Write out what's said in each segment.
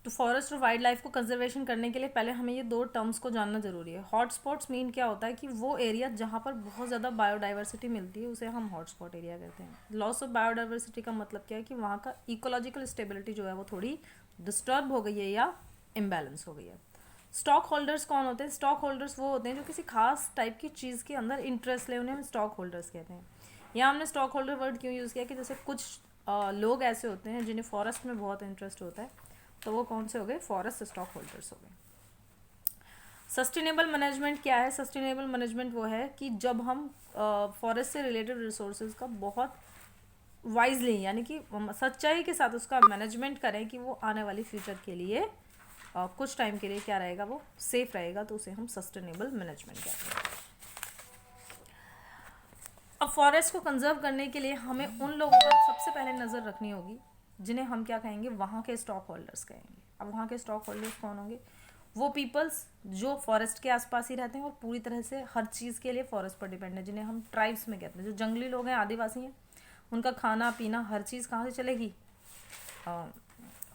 तो फॉरेस्ट और wild life को कंजर्वेशन करने के लिए पहले हमें ये दो टर्म्स को जानना जरूरी है। हॉट स्पॉट्स मीन क्या होता है कि वो एरिया जहाँ पर बहुत ज़्यादा बायोडाइवर्सिटी मिलती है उसे हम हॉट स्पॉट एरिया कहते हैं। लॉस ऑफ बायोडाइवर्सिटी का मतलब क्या है कि वहाँ का इकोलॉजिकल स्टेबिलिटी जो है वो थोड़ी डिस्टर्ब हो गई है या इम्बैलेंस हो गई है। स्टॉक होल्डर्स कौन होते हैं? स्टॉक होल्डर्स वो होते हैं जो किसी खास टाइप की चीज़ के अंदर इंटरेस्ट ले, उन्हें हम स्टॉक होल्डर्स कहते हैं। यहाँ हमने स्टॉक होल्डर वर्ड क्यों यूज़ किया कि जैसे कुछ लोग ऐसे होते हैं जिन्हें फॉरेस्ट में बहुत इंटरेस्ट होता है, तो वो कौन से हो गए? फॉरेस्ट स्टॉक होल्डर्स हो गए। सस्टेनेबल मैनेजमेंट क्या है? सस्टेनेबल मैनेजमेंट वो है कि जब हम फॉरेस्ट से रिलेटेड रिसोर्सेज का बहुत वाइजली यानी कि सच्चाई के साथ उसका मैनेजमेंट करें कि वो आने वाली फ्यूचर के लिए कुछ टाइम के लिए क्या रहेगा, वो सेफ रहेगा, तो उसे हम सस्टेनेबल मैनेजमेंट कहते हैं। अब फॉरेस्ट को कंजर्व करने के लिए हमें उन लोगों पर सबसे पहले नज़र रखनी होगी जिन्हें हम क्या कहेंगे? वहाँ के स्टॉक होल्डर्स कहेंगे। अब वहाँ के स्टॉक होल्डर्स कौन होंगे? वो पीपल्स जो फॉरेस्ट के आसपास ही रहते हैं और पूरी तरह से हर चीज़ के लिए फॉरेस्ट पर डिपेंड है, जिन्हें हम ट्राइब्स में कहते हैं। जो जंगली लोग हैं, आदिवासी हैं, उनका खाना पीना हर चीज़ कहाँ से चलेगी?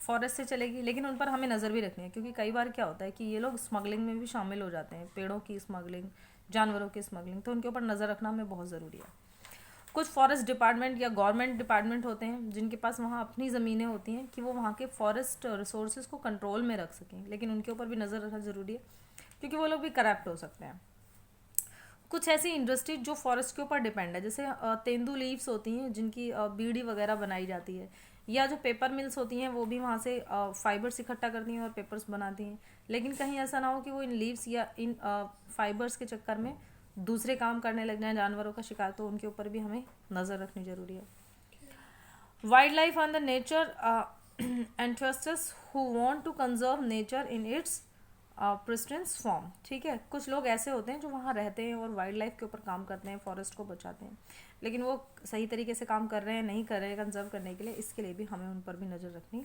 फॉरेस्ट से चलेगी। लेकिन उन पर हमें नज़र भी रखनी है, क्योंकि कई बार क्या होता है कि ये लोग स्मगलिंग में भी शामिल हो जाते हैं, पेड़ों की स्मगलिंग, जानवरों की स्मगलिंग, तो उनके ऊपर नज़र रखना हमें बहुत ज़रूरी है। कुछ फॉरेस्ट डिपार्टमेंट या गवर्नमेंट डिपार्टमेंट होते हैं जिनके पास वहाँ अपनी ज़मीनें होती हैं कि वो वहाँ के फॉरेस्ट रिसोर्सेज को कंट्रोल में रख सकें, लेकिन उनके ऊपर भी नज़र रखना ज़रूरी है क्योंकि वो लोग भी करप्ट हो सकते हैं। कुछ ऐसी इंडस्ट्री जो फॉरेस्ट के ऊपर डिपेंड है, जैसे तेंदू लीव्स होती हैं जिनकी बीड़ी वगैरह बनाई जाती है, या जो पेपर मिल्स होती हैं वो भी वहाँ से फाइबर्स इकट्ठा करती हैं और पेपर्स बनाती हैं। लेकिन कहीं ऐसा ना हो कि वो इन लीव्स या इन फाइबर्स के चक्कर में दूसरे काम करने लग जाएं, जानवरों का शिकार, तो उनके ऊपर भी हमें नज़र रखनी जरूरी है। Wildlife and the nature enthusiasts who want to conserve nature in its pristine form. ठीक है, कुछ लोग ऐसे होते हैं जो वहाँ रहते हैं और वाइल्ड लाइफ के ऊपर काम करते हैं, फॉरेस्ट को बचाते हैं, लेकिन वो सही तरीके से काम कर रहे हैं नहीं कर रहे हैं कंजर्व करने के लिए, इसके लिए भी हमें उन पर भी नज़र रखनी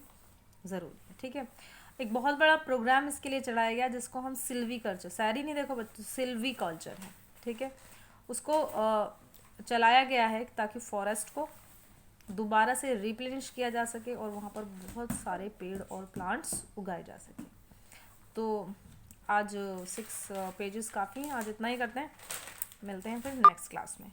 ज़रूरी है। ठीक है, एक बहुत बड़ा प्रोग्राम इसके लिए चलाया गया जिसको हम सिल्वी कल्चर, शायरी नहीं देखो बच्चों, सिल्वी कल्चर है, ठीक है, उसको चलाया गया है ताकि फॉरेस्ट को दोबारा से रिप्लेनिश किया जा सके और वहाँ पर बहुत सारे पेड़ और प्लांट्स उगाए जा सके। तो आज 6 पेजेस काफ़ी हैं, आज इतना ही करते हैं, मिलते हैं फिर नेक्स्ट क्लास में।